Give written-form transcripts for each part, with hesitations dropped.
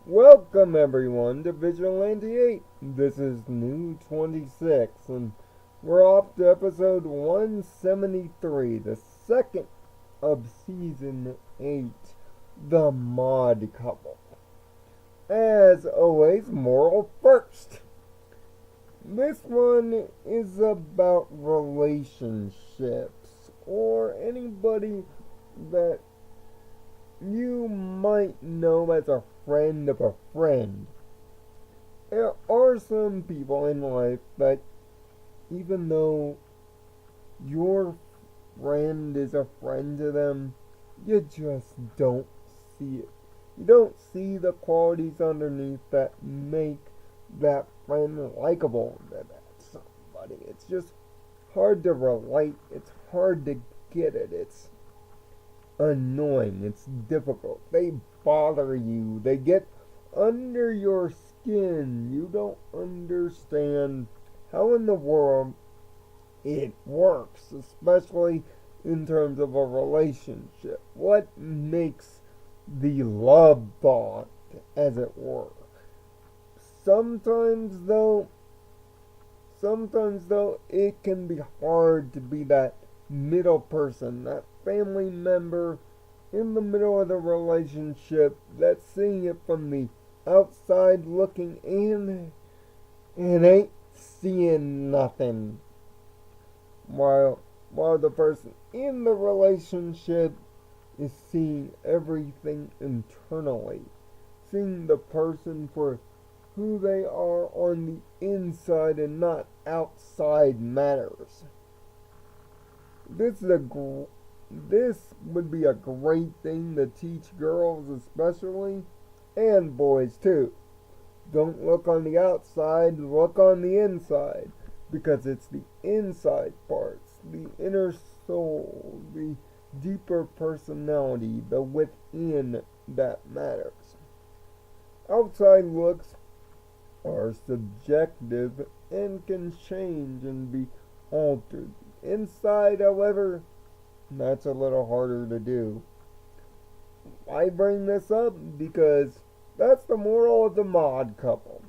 Welcome everyone to Vigilante 8. This is New 26 and we're off to episode 173, the second of season 8, The Mod Couple. As always, moral first. This one is about relationships or anybody that you might know as a friend of a friend. There are some people in life that, even though your friend is a friend to them, you just don't see it. You don't see the qualities underneath that make that friend likable to that somebody. It's just hard to relate. It's hard to get it. It's annoying. It's difficult. They bother you. They get under your skin. You don't understand how in the world it works, especially in terms of a relationship. What makes the love bond, as it were. Sometimes though, it can be hard to be that middle person, that family member in the middle of the relationship that's seeing it from the outside looking in and ain't seeing nothing. While the person in the relationship is seeing everything internally, seeing the person for who they are on the inside and not outside matters. This would be a great thing to teach girls especially, and boys too. Don't look on the outside, look on the inside, because it's the inside parts, the inner soul, the deeper personality, the within that matters. Outside looks are subjective and can change and be altered. Inside, however, that's a little harder to do. I bring this up because that's the moral of The Mod Couple.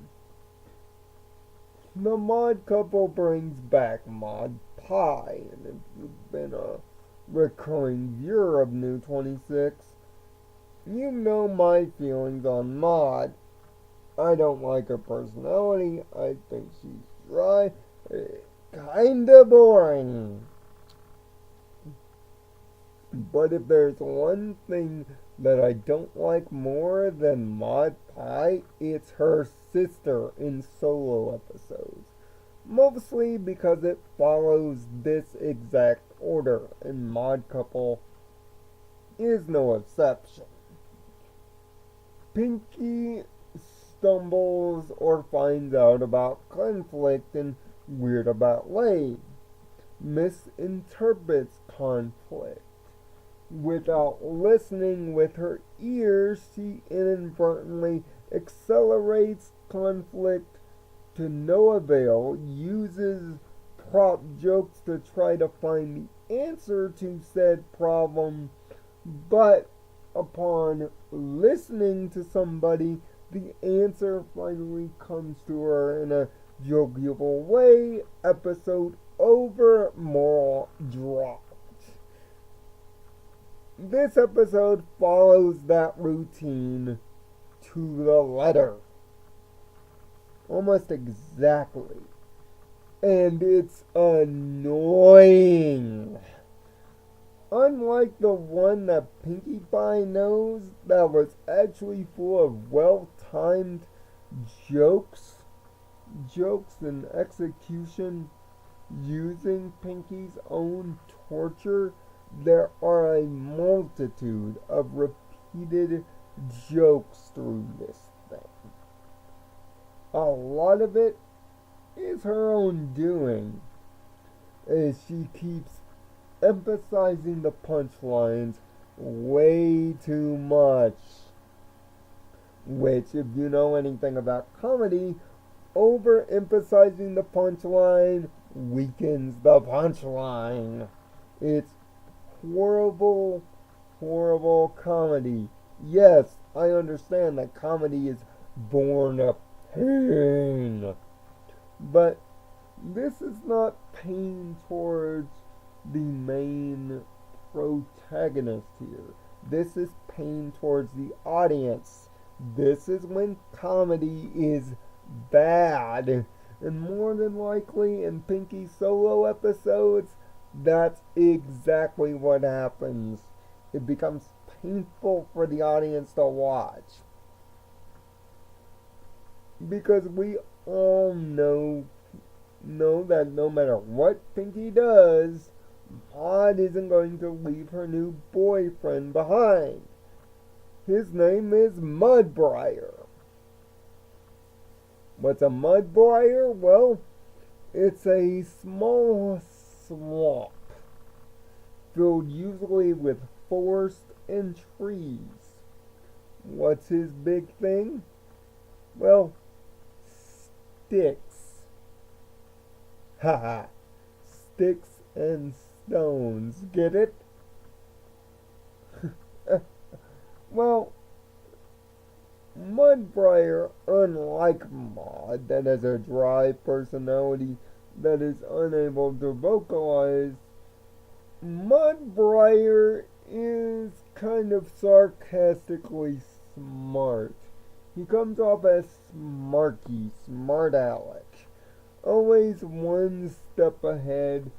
The Mod Couple brings back Mod Pie, and if you've been a recurring viewer of New 26, you know my feelings on Mod. I don't like her personality. I think she's dry, kinda boring. But if there's one thing that I don't like more than Mod Pie, it's her sister in solo episodes. Mostly because it follows this exact order, and Mod Couple is no exception. Pinky stumbles or finds out about conflict and weird about Lade. Misinterprets conflict. Without listening with her ears, she inadvertently accelerates conflict to no avail, uses prop jokes to try to find the answer to said problem, but upon listening to somebody, the answer finally comes to her in a jovial way. Episode over, moral dropped. This episode follows that routine to the letter. Almost exactly. And it's annoying. Unlike the one that Pinkie Pie knows that was actually full of well-timed jokes and execution using Pinkie's own torture, there are a multitude of repeated jokes through this thing. A lot of it is her own doing, as she keeps emphasizing the punchlines way too much. Which, if you know anything about comedy, overemphasizing the punchline weakens the punchline. It's horrible, horrible comedy. Yes, I understand that comedy is born of pain. But this is not pain towards the main protagonist here. This is pain towards the audience. This is when comedy is bad. And more than likely in Pinky's solo episodes, that's exactly what happens. It becomes painful for the audience to watch. Because we all know that no matter what Pinky does, Maud isn't going to leave her new boyfriend behind. His name is Mudbriar. What's a Mudbriar? Well, it's a small swamp filled usually with forest and trees. What's his big thing? Well, sticks. Haha. Sticks and stones. Get it? Well, Mudbriar, unlike Maud, that has a dry personality that is unable to vocalize, Mudbriar is kind of sarcastically smart. He comes off as smarky, smart aleck, always one step ahead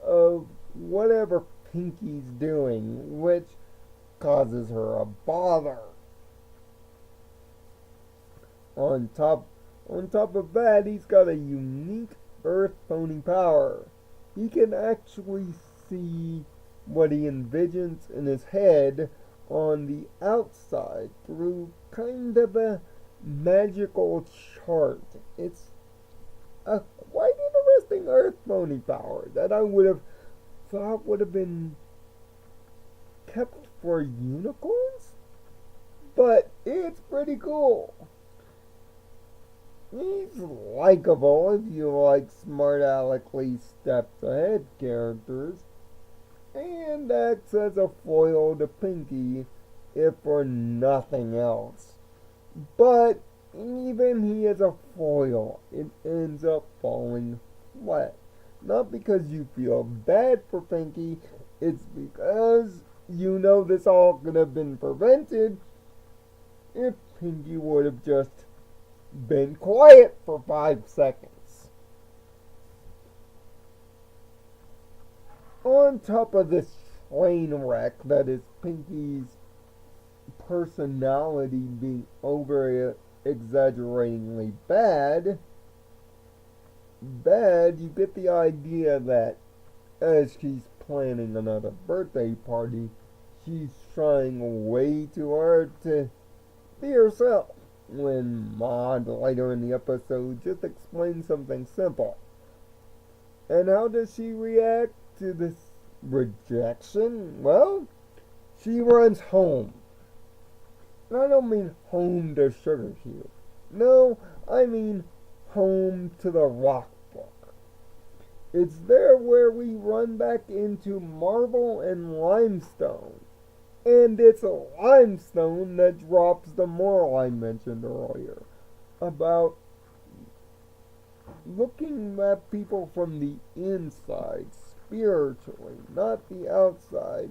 of whatever Pinky's doing, which causes her a bother. On top of that, he's got a unique earth pony power. He can actually see what he envisions in his head on the outside through kind of a magical chart. It's a quite interesting earth pony power that I would have thought would have been kept for unicorns, but it's pretty cool. He's likable if you like smart aleckly steps ahead characters, and acts as a foil to Pinky, if for nothing else. But even he is a foil, it ends up falling flat. Not because you feel bad for Pinky, it's because you know this all could have been prevented if Pinky would have just been quiet for 5 seconds. On top of this train wreck that is Pinky's personality being over exaggeratingly bad, you get the idea that as she's planning another birthday party, she's trying way too hard to be herself. When Maud later in the episode just explains something simple. And how does she react to this rejection? Well, she runs home. And I don't mean home to Sugar Hue. No, I mean home to the Rock Book. It's there where we run back into marble and limestone. And it's a limestone that drops the moral I mentioned earlier about looking at people from the inside, spiritually, not the outside.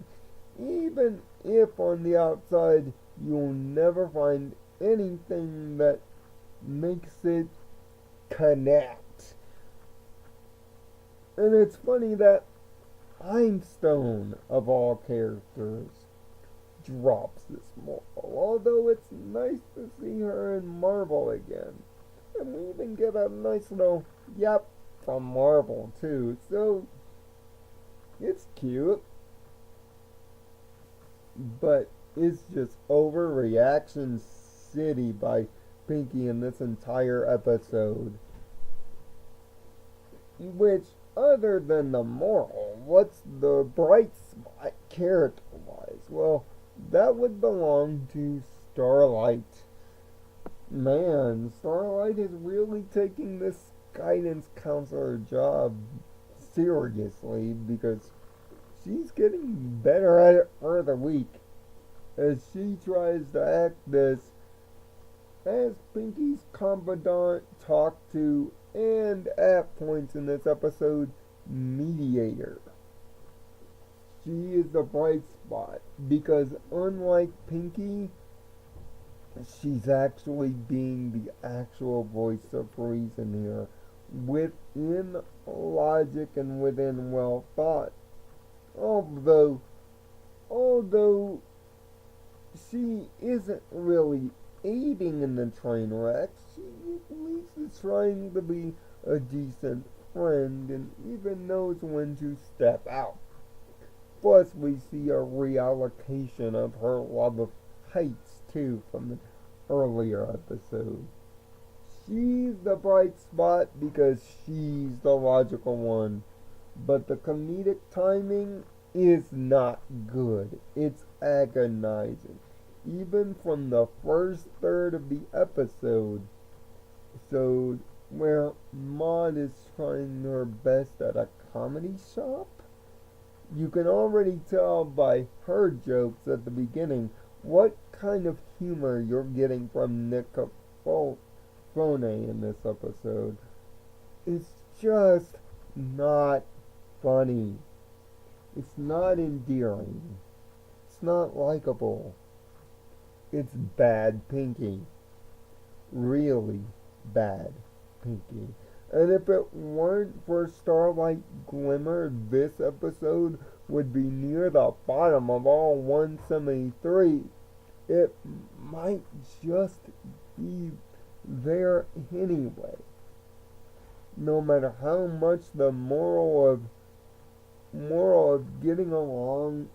Even if on the outside you'll never find anything that makes it connect. And it's funny that Limestone, of all characters, drops this moral, although it's nice to see her in Marvel again. And we even get a nice little yep from Marvel too, so it's cute. But it's just overreaction city by Pinky in this entire episode. Which, other than the moral, what's the bright spot character-wise? Well, that would belong to Starlight. Man, Starlight is really taking this guidance counselor job seriously because she's getting better at it for the week. as she tries to act as Pinky's confidant, talk to, and at points in this episode, mediator. She is the bright spot because unlike Pinky, she's actually being the actual voice of reason here, within logic and within well thought. Although she isn't really aiding in the train wreck, she at least is trying to be a decent friend and even knows when to step out. Plus, we see a reallocation of her love of heights, too, from the earlier episode. She's the bright spot because she's the logical one. But the comedic timing is not good. It's agonizing. Even from the first third of the episode, where Maud is trying her best at a comedy shop, you can already tell by her jokes at the beginning what kind of humor you're getting from Nick Capone in this episode. It's just not funny. It's not endearing. It's not likable. It's bad Pinky. Really bad Pinky. And if it weren't for Starlight Glimmer, this episode would be near the bottom of all 173. It might just be there anyway. No matter how much the moral of getting along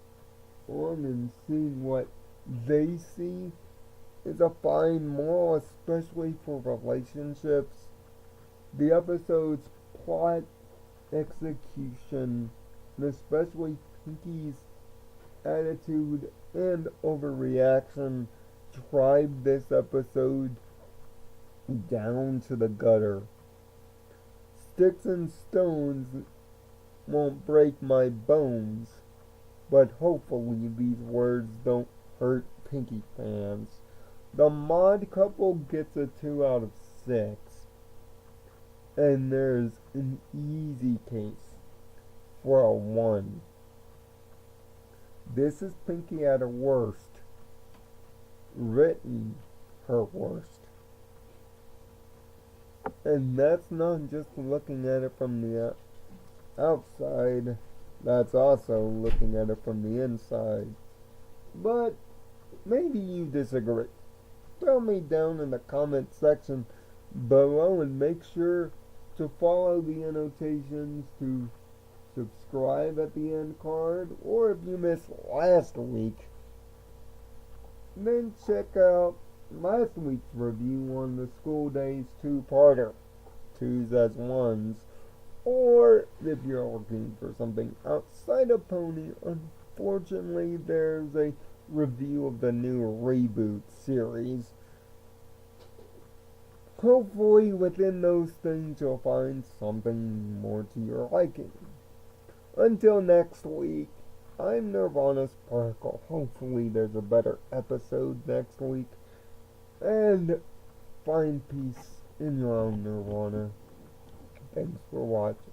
on and seeing what they see is a fine moral, especially for relationships. The episode's plot execution, and especially Pinky's attitude and overreaction, drive this episode down to the gutter. Sticks and stones won't break my bones, but hopefully these words don't hurt Pinky fans. The Maud couple gets a 2 out of 6. And there's an easy case for a 1. This is Pinky at her worst. Written her worst. And that's not just looking at it from the outside. That's also looking at it from the inside. But maybe you disagree. Tell me down in the comment section below and make sure to follow the annotations, to subscribe at the end card, or if you missed last week, then check out last week's review on the School Days 2-parter, 2s as 1s, or if you're looking for something outside of Pony, unfortunately there's a review of the new reboot series. Hopefully within those things you'll find something more to your liking. Until next week, I'm Nirvana Sparkle. Hopefully there's a better episode next week. And find peace in your own Nirvana. Thanks for watching.